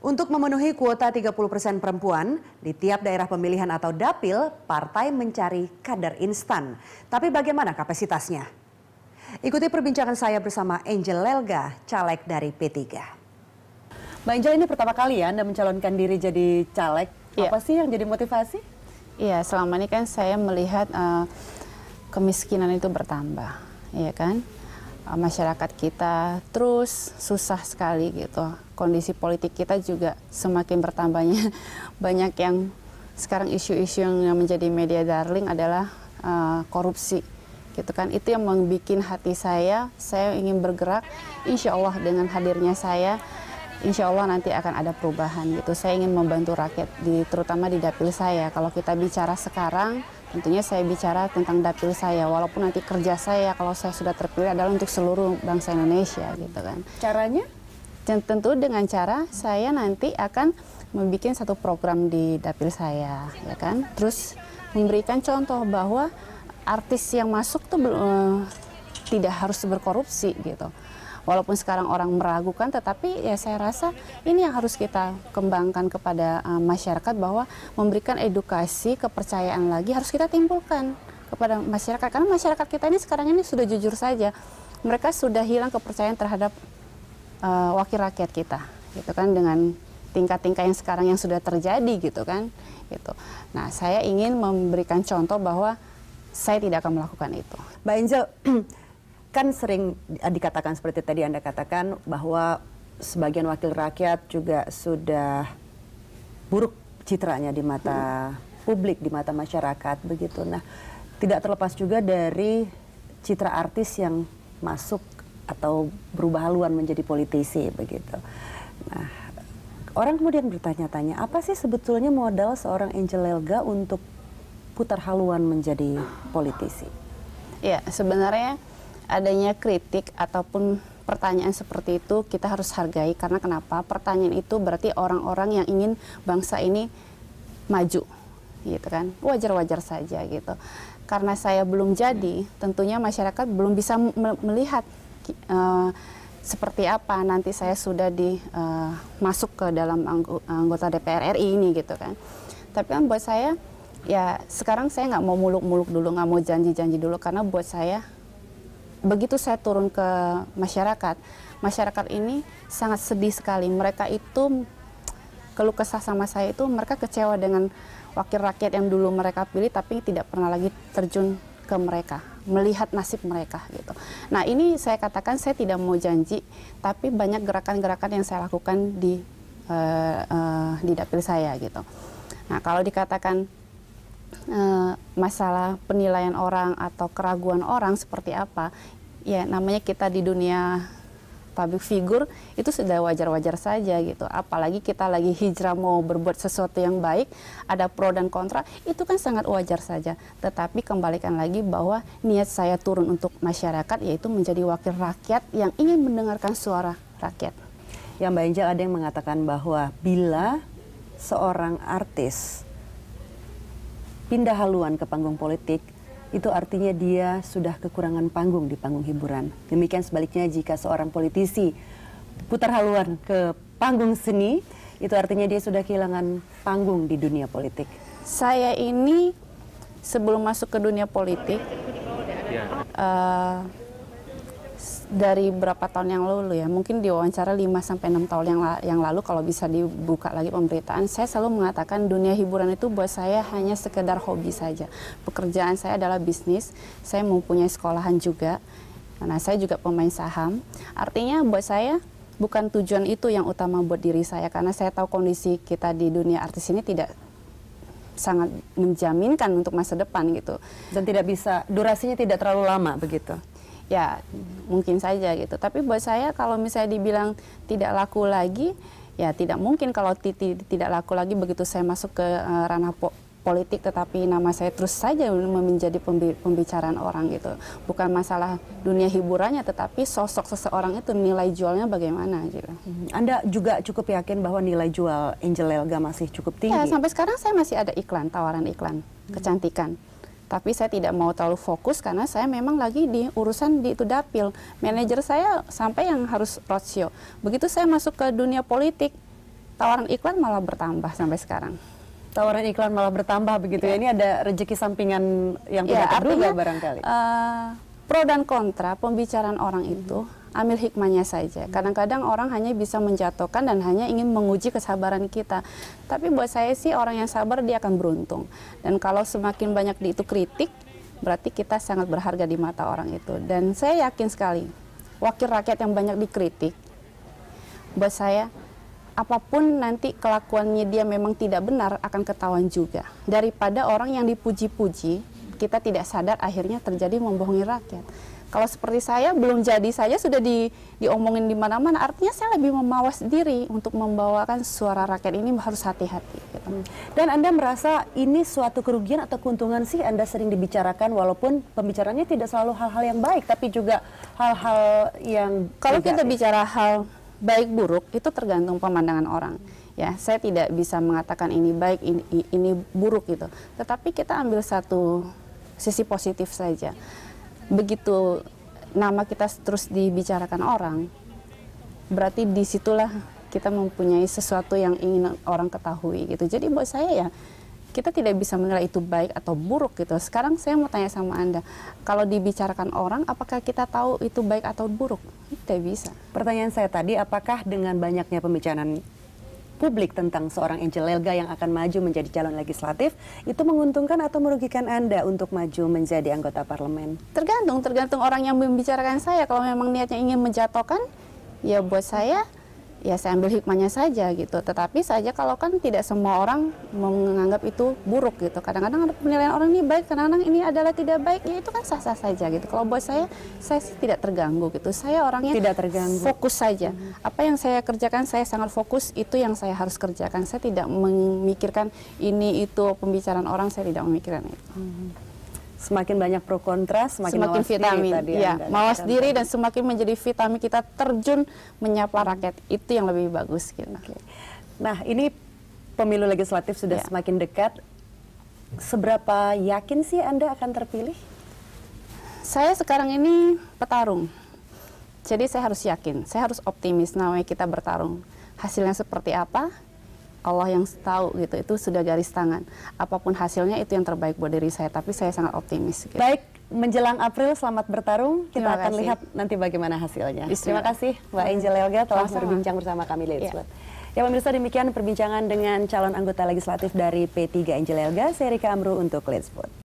Untuk memenuhi kuota 30% perempuan, di tiap daerah pemilihan atau dapil, partai mencari kader instan. Tapi bagaimana kapasitasnya? Ikuti perbincangan saya bersama Angel Lelga, caleg dari P3. Mbak Angel, ini pertama kali ya Anda mencalonkan diri jadi caleg. Apa sih yang jadi motivasi? Iya, selama ini kan saya melihat kemiskinan itu bertambah, ya kan? Masyarakat kita terus susah sekali gitu. Kondisi politik kita juga semakin bertambahnya. Banyak yang sekarang isu-isu yang menjadi media darling adalah korupsi, gitu kan. Itu yang membuat hati saya ingin bergerak. Insya Allah dengan hadirnya saya, insya Allah nanti akan ada perubahan gitu. Saya ingin membantu rakyat, terutama di dapil saya. Kalau kita bicara sekarang, tentunya saya bicara tentang dapil saya, walaupun nanti kerja saya kalau saya sudah terpilih adalah untuk seluruh bangsa Indonesia gitu kan. Caranya? Dan tentu dengan cara saya nanti akan membuat satu program di dapil saya, ya kan. Terus memberikan contoh bahwa artis yang masuk tuh tidak harus berkorupsi gitu. Walaupun sekarang orang meragukan, tetapi ya saya rasa ini yang harus kita kembangkan kepada masyarakat, bahwa memberikan edukasi, kepercayaan lagi harus kita timbulkan kepada masyarakat. Karena masyarakat kita ini sekarang ini sudah jujur saja, mereka sudah hilang kepercayaan terhadap wakil rakyat kita, gitu kan, dengan tingkat-tingkat yang sekarang yang sudah terjadi gitu kan, gitu. Nah, saya ingin memberikan contoh bahwa saya tidak akan melakukan itu. Mbak Angel, kan sering dikatakan seperti tadi Anda katakan bahwa sebagian wakil rakyat juga sudah buruk citranya di mata publik, di mata masyarakat begitu. Nah, tidak terlepas juga dari citra artis yang masuk atau berubah haluan menjadi politisi begitu. Nah, orang kemudian bertanya-tanya, apa sih sebetulnya modal seorang Angel Lelga untuk putar haluan menjadi politisi? Ya, sebenarnya adanya kritik ataupun pertanyaan seperti itu kita harus hargai, karena kenapa? Pertanyaan itu berarti orang-orang yang ingin bangsa ini maju, gitu kan? Wajar-wajar saja gitu. Karena saya belum jadi, tentunya masyarakat belum bisa melihat seperti apa nanti saya sudah masuk ke dalam anggota DPR RI ini gitu kan. Tapi kan buat saya, ya sekarang saya nggak mau muluk-muluk dulu, nggak mau janji-janji dulu, karena buat saya begitu saya turun ke masyarakat, masyarakat ini sangat sedih sekali. Mereka itu keluh kesah sama saya itu, mereka kecewa dengan wakil rakyat yang dulu mereka pilih tapi tidak pernah lagi terjun ke mereka, melihat nasib mereka gitu. Nah, ini saya katakan saya tidak mau janji, tapi banyak gerakan-gerakan yang saya lakukan di dapil saya gitu. Nah, kalau dikatakan masalah penilaian orang atau keraguan orang seperti apa, ya namanya kita di dunia public figure itu sudah wajar-wajar saja gitu. Apalagi kita lagi hijrah mau berbuat sesuatu yang baik, ada pro dan kontra, itu kan sangat wajar saja. Tetapi kembalikan lagi bahwa niat saya turun untuk masyarakat, yaitu menjadi wakil rakyat yang ingin mendengarkan suara rakyat. Ya, Mbak Angel, ada yang mengatakan bahwa bila seorang artis pindah haluan ke panggung politik, itu artinya dia sudah kekurangan panggung di panggung hiburan. Demikian sebaliknya jika seorang politisi putar haluan ke panggung seni, itu artinya dia sudah kehilangan panggung di dunia politik. Saya ini sebelum masuk ke dunia politik, dari berapa tahun yang lalu ya, mungkin diwawancara 5-6 tahun yang lalu kalau bisa dibuka lagi pemberitaan, saya selalu mengatakan dunia hiburan itu buat saya hanya sekedar hobi saja. Pekerjaan saya adalah bisnis, saya mempunyai sekolahan juga, nah saya juga pemain saham. Artinya buat saya bukan tujuan itu yang utama buat diri saya, karena saya tahu kondisi kita di dunia artis ini tidak sangat menjaminkan untuk masa depan gitu. Dan tidak bisa, durasinya tidak terlalu lama begitu? Ya, mungkin saja gitu. Tapi buat saya kalau misalnya dibilang tidak laku lagi, ya tidak mungkin kalau tidak laku lagi begitu saya masuk ke ranah politik, tetapi nama saya terus saja menjadi pembicaraan orang gitu. Bukan masalah dunia hiburannya, tetapi sosok seseorang itu nilai jualnya bagaimana gitu. Anda juga cukup yakin bahwa nilai jual Angel Lelga masih cukup tinggi? Ya, sampai sekarang saya masih ada iklan, tawaran iklan kecantikan. Tapi saya tidak mau terlalu fokus karena saya memang lagi di urusan di itu dapil. Manajer saya sampai yang harus roadshow. Begitu saya masuk ke dunia politik, tawaran iklan malah bertambah sampai sekarang. Tawaran iklan malah bertambah begitu ya. Ini ada rezeki sampingan yang tidak terduga barangkali. Pro dan kontra pembicaraan orang itu ambil hikmahnya saja. Kadang-kadang orang hanya bisa menjatuhkan dan hanya ingin menguji kesabaran kita. Tapi buat saya sih orang yang sabar dia akan beruntung. Dan kalau semakin banyak itu kritik, berarti kita sangat berharga di mata orang itu. Dan saya yakin sekali, wakil rakyat yang banyak dikritik, buat saya apapun nanti kelakuannya dia memang tidak benar akan ketahuan juga. Daripada orang yang dipuji-puji, kita tidak sadar akhirnya terjadi membohongi rakyat. Kalau seperti saya belum jadi saja sudah diomongin di mana-mana, artinya saya lebih memawas diri untuk membawakan suara rakyat ini harus hati-hati. Gitu. Dan Anda merasa ini suatu kerugian atau keuntungan sih Anda sering dibicarakan walaupun pembicaranya tidak selalu hal-hal yang baik, tapi juga hal-hal yang kalau kita bicara hal baik buruk itu tergantung pemandangan orang. Ya, saya tidak bisa mengatakan ini baik, ini buruk gitu. Tetapi kita ambil satu sisi positif saja. Begitu nama kita terus dibicarakan orang, berarti disitulah kita mempunyai sesuatu yang ingin orang ketahui gitu. Jadi buat saya ya, kita tidak bisa menilai itu baik atau buruk gitu. Sekarang saya mau tanya sama Anda, kalau dibicarakan orang, apakah kita tahu itu baik atau buruk? Tidak bisa. Pertanyaan saya tadi, apakah dengan banyaknya pembicaraan publik tentang seorang Angel Elga yang akan maju menjadi calon legislatif, itu menguntungkan atau merugikan Anda untuk maju menjadi anggota parlemen? Tergantung orang yang membicarakan saya. Kalau memang niatnya ingin menjatuhkan, ya buat saya, ya saya ambil hikmahnya saja gitu. Tetapi saja kalau kan tidak semua orang menganggap itu buruk gitu. Kadang-kadang ada penilaian orang ini baik, kadang-kadang ini adalah tidak baik, ya itu kan sah-sah saja gitu. Kalau buat saya sih tidak terganggu gitu. Saya orangnya tidak terganggu, fokus saja. Apa yang saya kerjakan saya sangat fokus, itu yang saya harus kerjakan. Saya tidak memikirkan ini itu pembicaraan orang, saya tidak memikirkan itu. Semakin banyak pro kontra, semakin vitamin. Ya, mawas diri dan semakin menjadi vitamin kita terjun menyapa rakyat. Itu yang lebih bagus gitu. Nah, ini pemilu legislatif sudah semakin dekat. Seberapa yakin sih Anda akan terpilih? Saya sekarang ini petarung. Jadi saya harus yakin, saya harus optimis, namanya kita bertarung. Hasilnya seperti apa? Allah yang tahu gitu, itu sudah garis tangan. Apapun hasilnya itu yang terbaik buat diri saya, tapi saya sangat optimis. Gitu. Baik, menjelang April selamat bertarung, kita akan lihat nanti bagaimana hasilnya. Terima kasih Mbak Angel Elga telah berbincang bersama kami Leadswood. Ya pemirsa, demikian perbincangan dengan calon anggota legislatif dari P3 Angel Elga, saya Rika Amru untuk Leadswood.